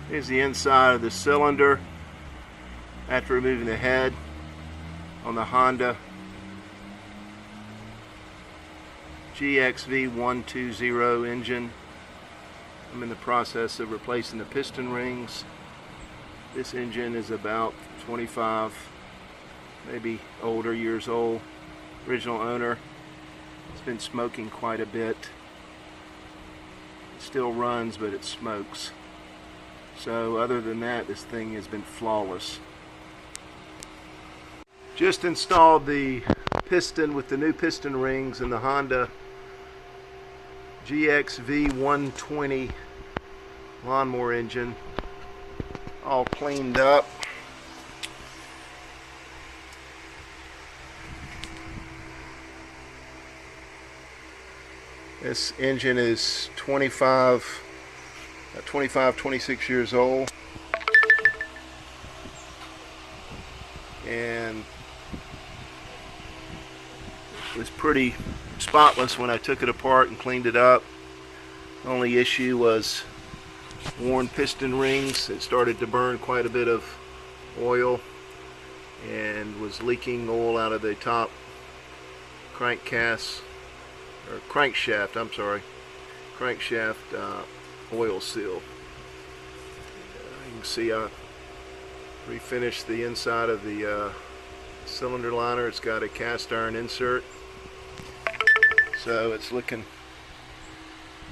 Here's the inside of the cylinder after removing the head on the Honda HR214 engine. I'm in the process of replacing the piston rings. This engine is about 25, maybe older years old. Original owner. It's been smoking quite a bit. It still runs, but it smokes. So other than that, this thing has been flawless. Just installed the piston with the new piston rings in the Honda GXV120 lawnmower engine. All cleaned up. This engine is 26 years old, and it was pretty spotless when I took it apart and cleaned it up. The only issue was worn piston rings. It started to burn quite a bit of oil and was leaking oil out of the top crankshaft, oil seal. You can see I refinished the inside of the cylinder liner. It's got a cast iron insert, so it's looking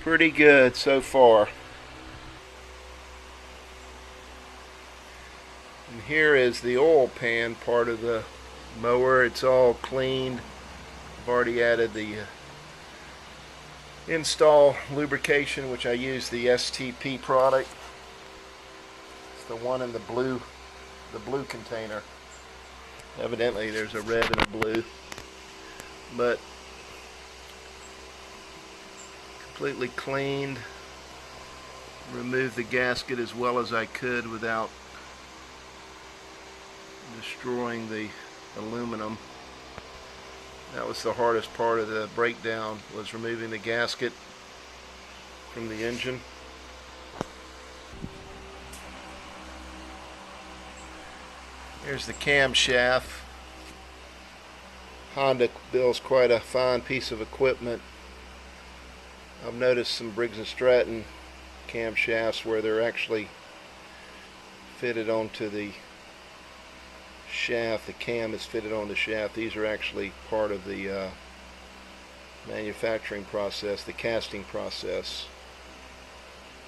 pretty good so far. And here is the oil pan part of the mower. It's all cleaned. I've already added the install lubrication, which I use the STP product. It's the one in the blue container. Evidently there's a red and a blue, but completely cleaned. Removed the gasket as well as I could without destroying the aluminum. That was the hardest part of the breakdown, was removing the gasket from the engine. Here's the camshaft. Honda builds quite a fine piece of equipment. I've noticed some Briggs & Stratton camshafts where they're actually fitted onto the shaft. The cam is fitted on the shaft. These are actually part of the manufacturing process, the casting process.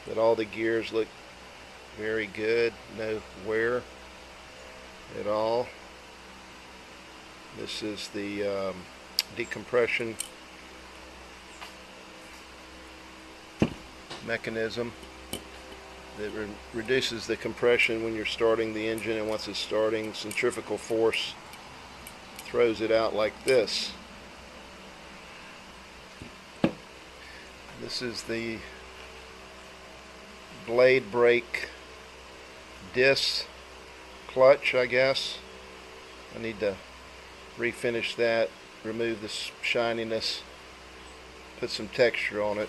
But all the gears look very good, no wear at all. This is the decompression mechanism that reduces the compression when you're starting the engine, and once it's starting, centrifugal force throws it out like this. This is the blade brake disc clutch, I guess. I need to refinish that, remove the shininess, put some texture on it.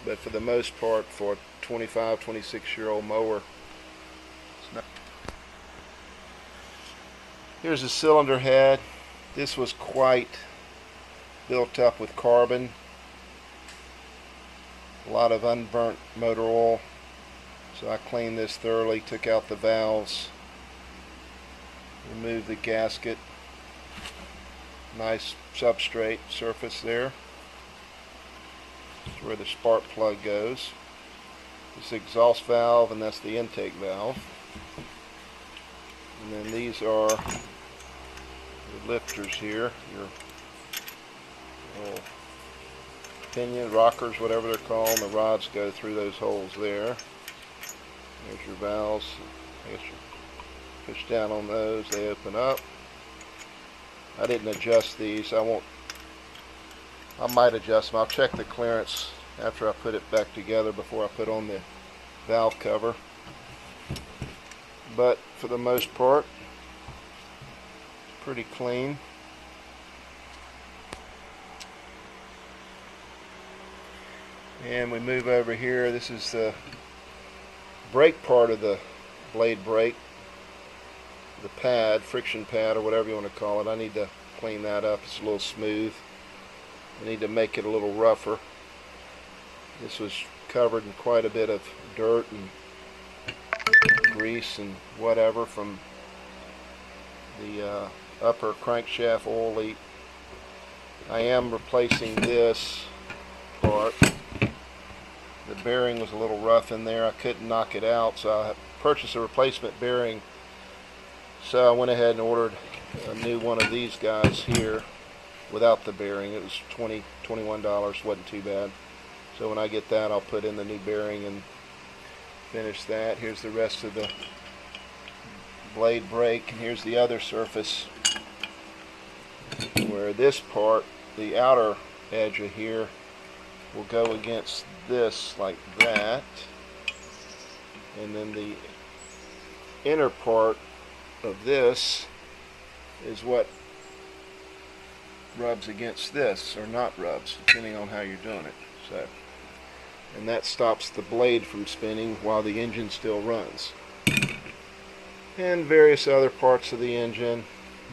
But for the most part, for a 25, 26-year-old mower, it's not. Here's the cylinder head. This was quite built up with carbon. A lot of unburnt motor oil. So I cleaned this thoroughly, took out the valves, removed the gasket. Nice substrate surface there. That's where the spark plug goes. This exhaust valve, and that's the intake valve. And then these are the lifters here, your little pinion rockers, whatever they're called. The rods go through those holes there. There's your valves. I guess you push down on those, they open up. I didn't adjust these. I might adjust them. I'll check the clearance after I put it back together before I put on the valve cover. But for the most part, it's pretty clean. And we move over here. This is the brake part of the blade brake, the pad, friction pad or whatever you want to call it, I need to clean that up. It's a little smooth. I need to make it a little rougher. This was covered in quite a bit of dirt and grease and whatever from the upper crankshaft oil leak. I am replacing this part. The bearing was a little rough in there. I couldn't knock it out, so I purchased a replacement bearing. So I went ahead and ordered a new one of these guys here without the bearing. It was $21, wasn't too bad. So when I get that, I'll put in the new bearing and finish that. Here's the rest of the blade brake, and here's the other surface where this part, the outer edge of here, will go against this like that, and then the inner part of this is what rubs against this, or not rubs, depending on how you're doing it. So, and that stops the blade from spinning while the engine still runs. And various other parts of the engine,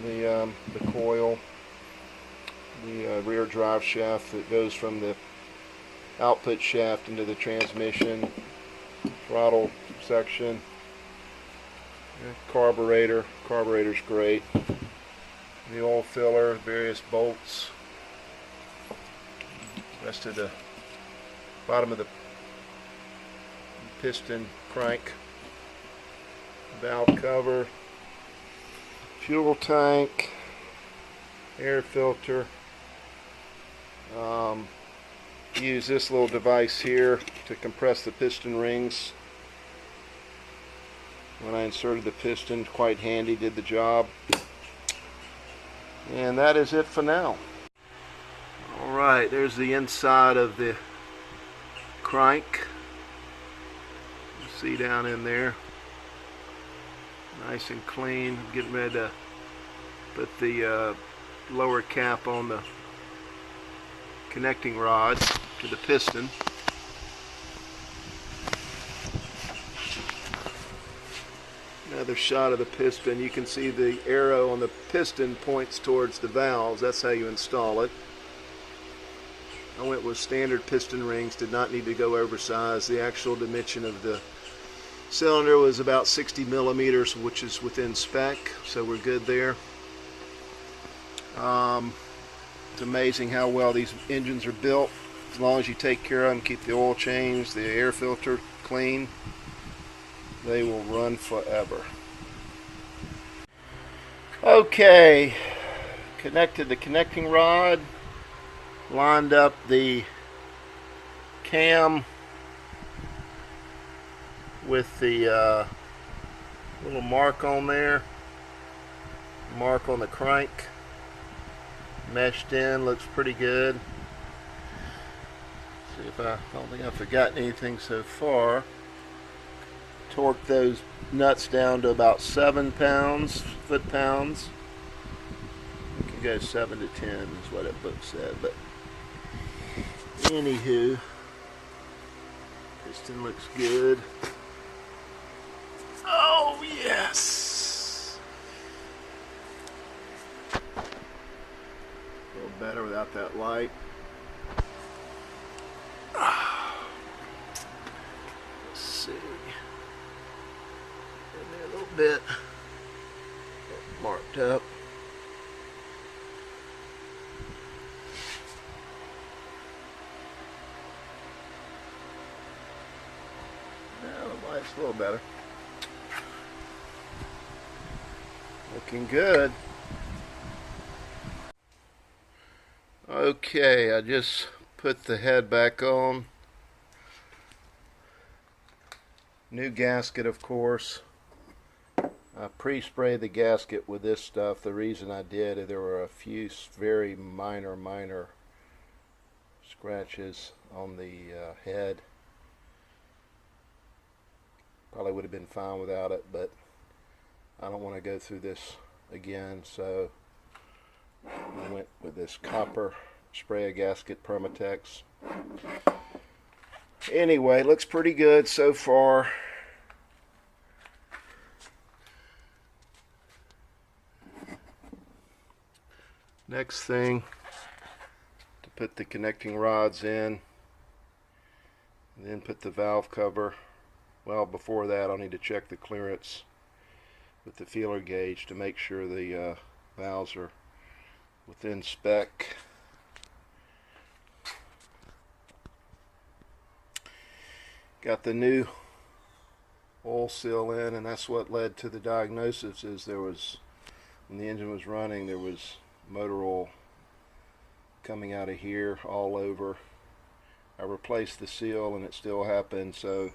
the coil, the rear drive shaft that goes from the output shaft into the transmission, throttle section, carburetor's great, the oil filler, various bolts, rest of the bottom of the piston crank, valve cover, fuel tank, air filter. Use this little device here to compress the piston rings. When I inserted the piston, quite handy, did the job. And that is it for now. Alright, there's the inside of the crank. You see down in there. Nice and clean. I'm getting ready to put the lower cap on the connecting rod to the piston. Another shot of the piston. You can see the arrow on the piston points towards the valves. That's how you install it. I went with standard piston rings, did not need to go oversized. The actual dimension of the cylinder was about 60 millimeters, which is within spec, so we're good there. It's amazing how well these engines are built. As long as you take care of them, keep the oil change, the air filter clean, they will run forever. Okay, connected the connecting rod, lined up the cam with the little mark on there, mark on the crank, meshed in, looks pretty good. See if I don't think I've forgotten anything so far. Torque those nuts down to about 7 pounds, foot-pounds. You can go 7 to 10 is what that book said, but anywho, piston looks good. Oh yes! A little better without that light. Let's see. In there a little bit. Marked up. Now the light's a little better. Looking good. Okay, I just put the head back on. New gasket, of course. I pre-sprayed the gasket with this stuff. The reason I did, there were a few very minor scratches on the head. Probably would have been fine without it, but I don't want to go through this again, so I went with this copper spray a gasket Permatex. Anyway, looks pretty good so far. Next thing, to put the connecting rods in, and then put the valve cover. Well, before that I'll need to check the clearance with the feeler gauge to make sure the valves are within spec. Got the new oil seal in, and that's what led to the diagnosis. Is there was, when the engine was running, there was motor oil coming out of here all over. I replaced the seal and it still happened, so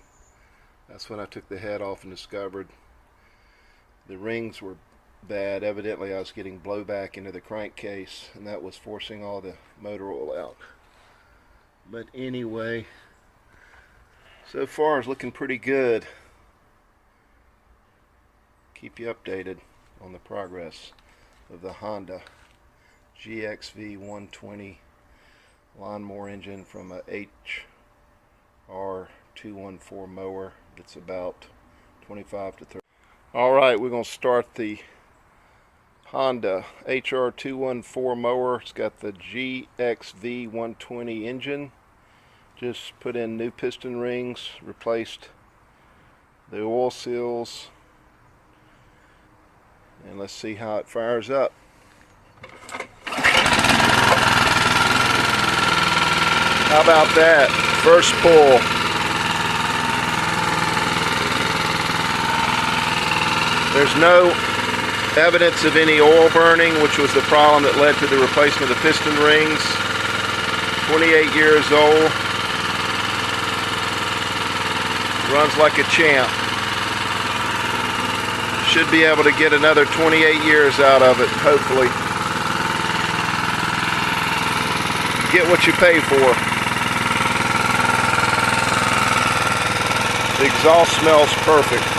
that's when I took the head off and discovered the rings were bad. Evidently I was getting blowback into the crankcase, and that was forcing all the motor oil out. But anyway, so far it's looking pretty good. Keep you updated on the progress of the Honda GXV120 lawnmower engine from a HR214 mower. It's about 25 to 30. Alright, we're going to start the Honda HR214 mower. It's got the GXV120 engine. Just put in new piston rings, replaced the oil seals, and let's see how it fires up. How about that? First pull. There's no evidence of any oil burning, which was the problem that led to the replacement of the piston rings. 28 years old. Runs like a champ. Should be able to get another 28 years out of it, hopefully. Get what you pay for. The exhaust smells perfect.